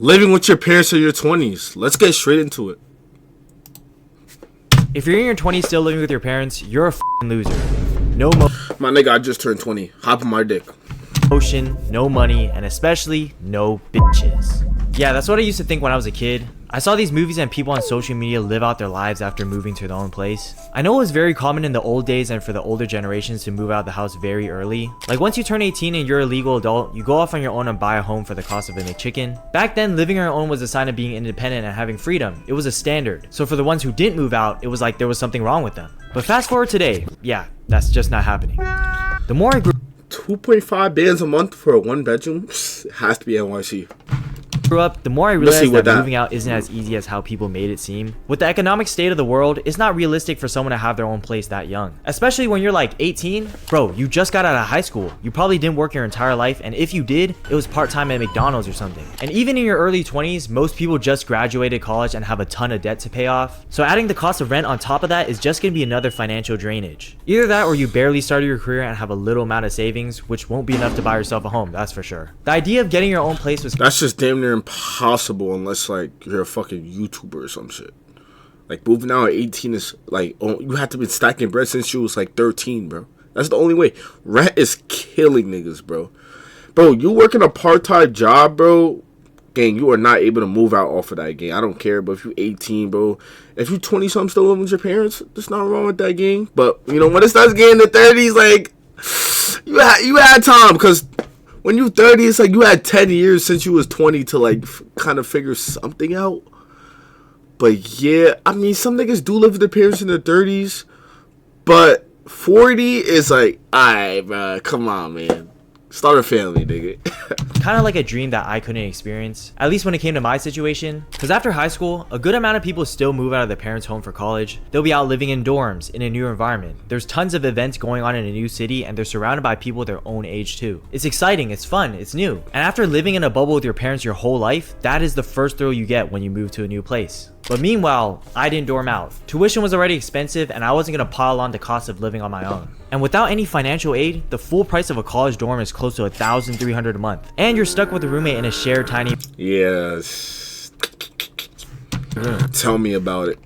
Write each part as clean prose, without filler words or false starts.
Living with your parents in your 20s. Let's get straight into it. If you're in your 20s still living with your parents, you're a f***ing loser. No My nigga, I just turned 20. Hop on my dick. motion, no money, and especially no bitches. Yeah, that's what I used to think when I was a kid. I saw these movies and people on social media live out their lives after moving to their own place. I know it was very common in the old days and for the older generations to move out of the house very early. Like once you turn 18 and you're a legal adult, you go off on your own and buy a home for the cost of a McChicken. Back then, living on your own was a sign of being independent and having freedom. It was a standard. So for the ones who didn't move out, it was like there was something wrong with them. But fast forward today, yeah, that's just not happening. The more I grew 2.5 bands a month for a one bedroom has to be NYC. up, the more I realized that moving out isn't as easy as how people made it seem. With the economic state of the world, it's not realistic for someone to have their own place that young. Especially when you're like 18, bro, you just got out of high school. You probably didn't work your entire life, and if you did, it was part-time at McDonald's or something. And even in your early 20s, most people just graduated college and have a ton of debt to pay off. So adding the cost of rent on top of that is just gonna be another financial drainage. Either that or you barely started your career and have a little amount of savings, which won't be enough to buy yourself a home, that's for sure. The idea of getting your own place was That's just damn near impossible unless like you're a fucking YouTuber or some shit. Like moving out at 18 is like, oh, you have to be stacking bread since you was like 13, bro. That's the only way. Rent is killing niggas, bro. Bro, you working a part-time job, bro. Gang, you are not able to move out off of that, gang. I don't care, but if you 18, bro, if you 20 something still living with your parents, there's nothing wrong with that, gang. But you know when it starts getting to 30s, like you had time, because when you 30, it's like you had 10 years since you was 20 to like kind of figure something out. But yeah, I mean, some niggas do live with their parents in their 30s, but 40 is like, alright, bro, come on, man. Start a family, nigga. kind of like a dream that I couldn't experience, at least when it came to my situation. Because after high school, a good amount of people still move out of their parents' home for college. They'll be out living in dorms in a new environment. There's tons of events going on in a new city, and they're surrounded by people their own age too. It's exciting, it's fun, it's new. And after living in a bubble with your parents your whole life, that is the first thrill you get when you move to a new place. But meanwhile, I didn't dorm out. Tuition was already expensive, and I wasn't gonna pile on the cost of living on my own. And without any financial aid, the full price of a college dorm is close to $1,300 a month. And you're stuck with a roommate in a shared tiny Yes. Tell me about it.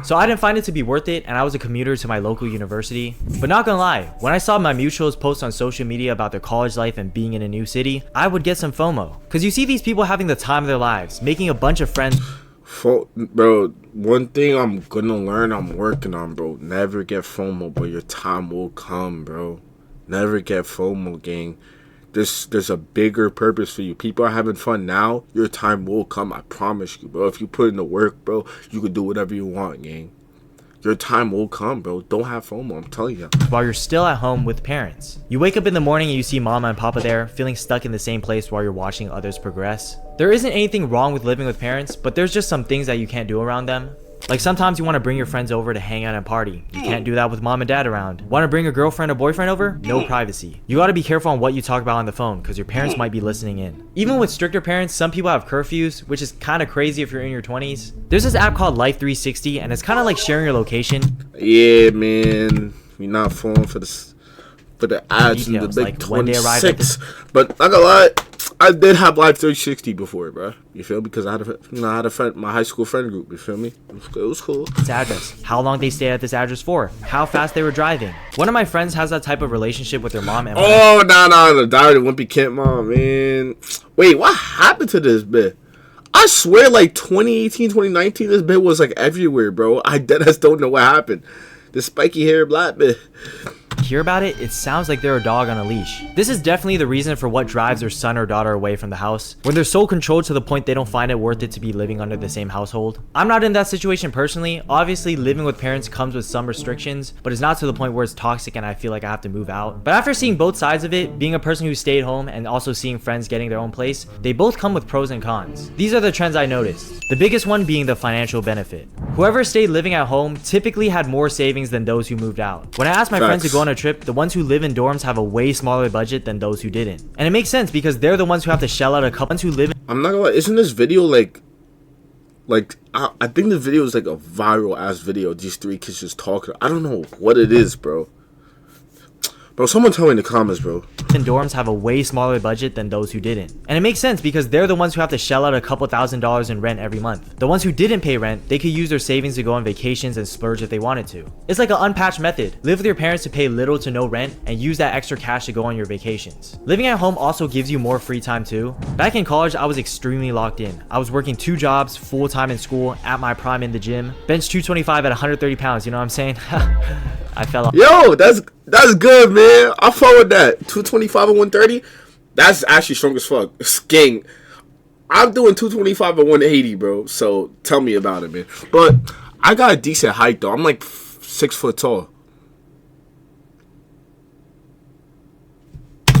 So I didn't find it to be worth it, and I was a commuter to my local university. But not gonna lie, when I saw my mutuals post on social media about their college life and being in a new city, I would get some FOMO. Cause you see these people having the time of their lives, making a bunch of friends. Bro, one thing I'm gonna learn, I'm working on, bro. Never get FOMO, but your time will come, bro. Never get FOMO, gang. There's a bigger purpose for you. People are having fun now. Your time will come, I promise you, bro. If you put in the work, bro, you can do whatever you want, gang. Your time will come, bro. Don't have FOMO, I'm telling you. While you're still at home with parents. You wake up in the morning and you see mama and papa there, feeling stuck in the same place while you're watching others progress. There isn't anything wrong with living with parents, but there's just some things that you can't do around them. Like sometimes you want to bring your friends over to hang out and party. You can't do that with mom and dad around. Want to bring a girlfriend or boyfriend over? No privacy. You got to be careful on what you talk about on the phone because your parents might be listening in. Even with stricter parents, some people have curfews, which is kind of crazy if you're in your 20s. There's this app called Life 360, and it's kind of like sharing your location. Yeah, man. You're not falling for the ads in the big like 26. But not gonna lie, I did have Live 360 before, bro. You feel me? Because I had a friend, my high school friend group. You feel me? It was cool. This address. How long they stayed at this address for? How fast they were driving. One of my friends has that type of relationship with their mom. And oh, the diary Wimpy Kent mom, man. Wait, what happened to this bit? I swear, like 2018, 2019, this bit was like everywhere, bro. I deadass don't know what happened. The spiky hair black bit. Hear about it, it sounds like they're a dog on a leash. This is definitely the reason for what drives their son or daughter away from the house, when they're so controlled to the point they don't find it worth it to be living under the same household. I'm not in that situation personally. Obviously, living with parents comes with some restrictions, but it's not to the point where it's toxic and I feel like I have to move out. But after seeing both sides of it, being a person who stayed home and also seeing friends getting their own place, they both come with pros and cons. These are the trends I noticed. The biggest one being the financial benefit. Whoever stayed living at home typically had more savings than those who moved out. When I asked my friends to go on a trip, the ones who live in dorms have a way smaller budget than those who didn't. And it makes sense because they're the ones who have to shell out a couple ones who live in. I'm not gonna lie, isn't this video like I think the video is like a viral ass video, these three kids just talking. I don't know what it is, bro. Bro, someone tell me in the comments, bro. in dorms have a way smaller budget than those who didn't. And it makes sense because they're the ones who have to shell out a couple $1,000s in rent every month. The ones who didn't pay rent, they could use their savings to go on vacations and splurge if they wanted to. It's like an unpatched method. Live with your parents to pay little to no rent and use that extra cash to go on your vacations. Living at home also gives you more free time too. Back in college, I was extremely locked in. I was working 2 jobs, full time in school, at my prime in the gym, bench 225 at 130 pounds, you know what I'm saying? I fell off. Yo, that's good, man. I followed that. 225 and 130. That's actually strong as fuck. Gang. I'm doing 225 and 180, bro. So tell me about it, man. But I got a decent height though. I'm like 6 foot tall.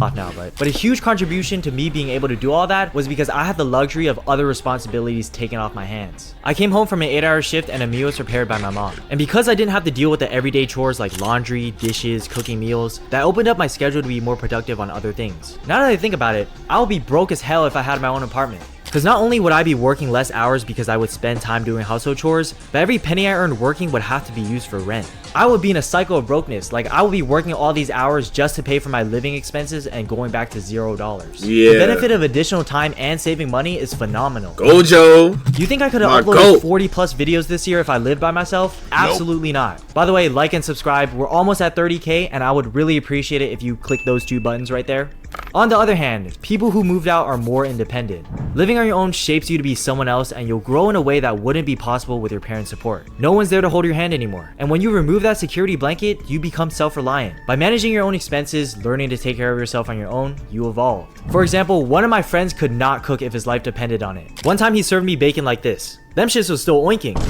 Off now, but a huge contribution to me being able to do all that was because I had the luxury of other responsibilities taken off my hands. I came home from an 8-hour shift and a meal was prepared by my mom. And because I didn't have to deal with the everyday chores like laundry, dishes, cooking meals, that opened up my schedule to be more productive on other things. Now that I think about it, I would be broke as hell if I had my own apartment. Because not only would I be working less hours because I would spend time doing household chores, but every penny I earned working would have to be used for rent. I would be in a cycle of brokenness. Like I would be working all these hours just to pay for my living expenses and going back to $0. Yeah. The benefit of additional time and saving money is phenomenal. Go, Joe. Do you think I could have uploaded 40 plus videos this year if I lived by myself? Absolutely not. By the way, like and subscribe. We're almost at 30K and I would really appreciate it if you click those 2 buttons right there. On the other hand, people who moved out are more independent. Living on your own shapes you to be someone else and you'll grow in a way that wouldn't be possible with your parents' support. No one's there to hold your hand anymore. And when you remove that security blanket, you become self-reliant. By managing your own expenses, learning to take care of yourself on your own, you evolve. For example, one of my friends could not cook if his life depended on it. One time he served me bacon like this. Them shits was still oinking.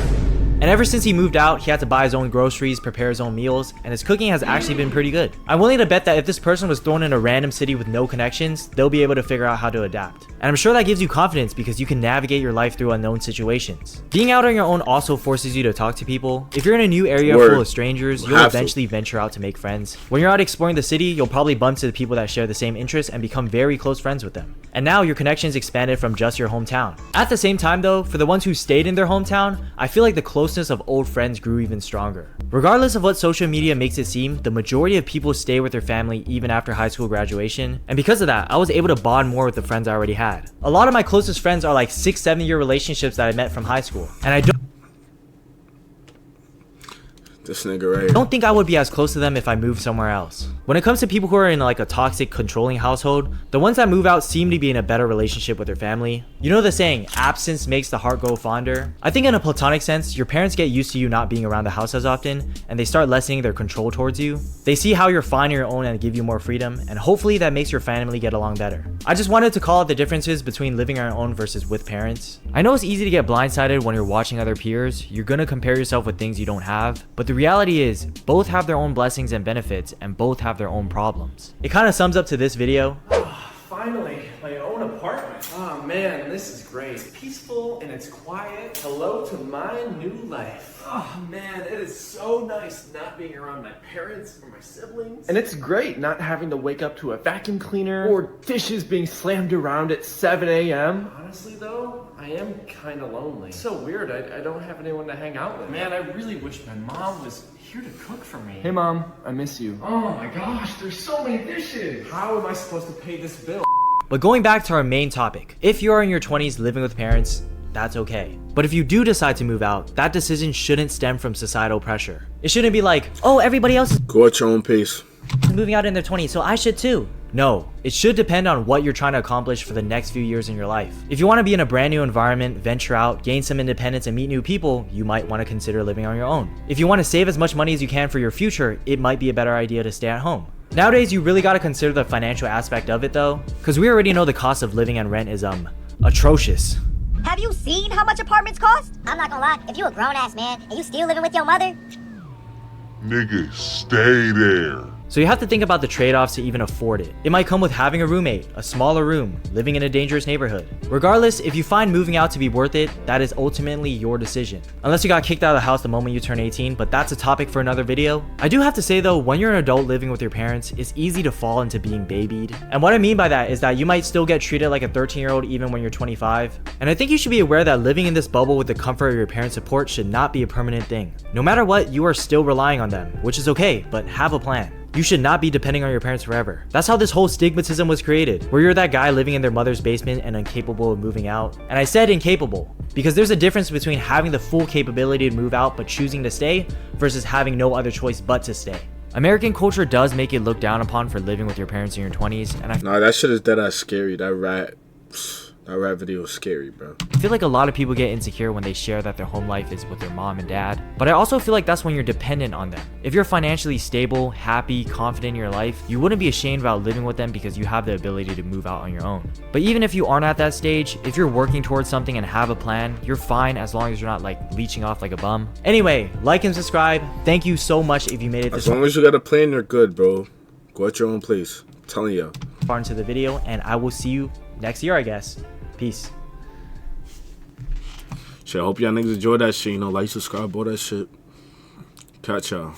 And ever since he moved out, he had to buy his own groceries, prepare his own meals, and his cooking has actually been pretty good. I'm willing to bet that if this person was thrown in a random city with no connections, they'll be able to figure out how to adapt. And I'm sure that gives you confidence because you can navigate your life through unknown situations. Being out on your own also forces you to talk to people. If you're in a new area full of strangers, you'll eventually venture out to make friends. When you're out exploring the city, you'll probably bump to the people that share the same interests and become very close friends with them. And now your connections expanded from just your hometown. At the same time though, for the ones who stayed in their hometown, I feel like the closeness of old friends grew even stronger. Regardless of what social media makes it seem, the majority of people stay with their family even after high school graduation, and because of that, I was able to bond more with the friends I already had. A lot of my closest friends are like 6-7 year relationships that I met from high school, and I This nigga right here. don't think I would be as close to them if I moved somewhere else. When it comes to people who are in like a toxic, controlling household, the ones that move out seem to be in a better relationship with their family. You know the saying, absence makes the heart grow fonder? I think in a platonic sense, your parents get used to you not being around the house as often, and they start lessening their control towards you. They see how you're fine on your own and give you more freedom, and hopefully that makes your family get along better. I just wanted to call out the differences between living on your own versus with parents. I know it's easy to get blindsided when you're watching other peers. You're gonna compare yourself with things you don't have, but the reality is, both have their own blessings and benefits, and both have their own problems. It kind of sums up to this video. Finally, my own apartment. Oh man, this is great. It's peaceful and it's quiet. Hello to my new life. Oh man, it is so nice not being around my parents or my siblings. And it's great not having to wake up to a vacuum cleaner or dishes being slammed around at 7 a.m. Honestly though, I am kind of lonely. It's so weird, I don't have anyone to hang out with. Man, I really wish my mom was here to cook for me. Hey mom, I miss you. Oh my gosh, there's so many dishes. How am I supposed to pay this bill? But going back to our main topic, if you are in your 20s living with parents, that's okay. But if you do decide to move out, that decision shouldn't stem from societal pressure. It shouldn't be like, oh, everybody else is Go at your own pace. moving out in their 20s, so I should too. No, it should depend on what you're trying to accomplish for the next few years in your life. If you want to be in a brand new environment, venture out, gain some independence, and meet new people, you might want to consider living on your own. If you want to save as much money as you can for your future, it might be a better idea to stay at home. Nowadays, you really got to consider the financial aspect of it though, because we already know the cost of living and rent is atrocious. Have you seen how much apartments cost? I'm not gonna lie, if you a grown-ass man and you still living with your mother, Nigga, stay there. So you have to think about the trade-offs to even afford it. It might come with having a roommate, a smaller room, living in a dangerous neighborhood. Regardless, if you find moving out to be worth it, that is ultimately your decision. Unless you got kicked out of the house the moment you turn 18, but that's a topic for another video. I do have to say though, when you're an adult living with your parents, it's easy to fall into being babied. And what I mean by that is that you might still get treated like a 13-year-old even when you're 25. And I think you should be aware that living in this bubble with the comfort of your parents' support should not be a permanent thing. No matter what, you are still relying on them, which is okay, but have a plan. You should not be depending on your parents forever. That's how this whole stigmatism was created, where you're that guy living in their mother's basement and incapable of moving out. And I said incapable, because there's a difference between having the full capability to move out but choosing to stay versus having no other choice but to stay. American culture does make it looked down upon for living with your parents in your 20s, and Nah, that shit is dead ass scary. That rat video is scary, bro. I feel like a lot of people get insecure when they share that their home life is with their mom and dad, but I also feel like that's when you're dependent on them. If you're financially stable, happy, confident in your life, you wouldn't be ashamed about living with them because you have the ability to move out on your own. But even if you aren't at that stage, if you're working towards something and have a plan, you're fine as long as you're not like leeching off like a bum. Anyway, like and subscribe. Thank you so much if you made it this far. As long as you got a plan, you're good, bro. Go at your own place. I'm telling you. Far into the video, and I will see you next year, I guess. Peace. Shit, I hope y'all niggas enjoy that shit. You know, like, subscribe, all that shit. Catch y'all.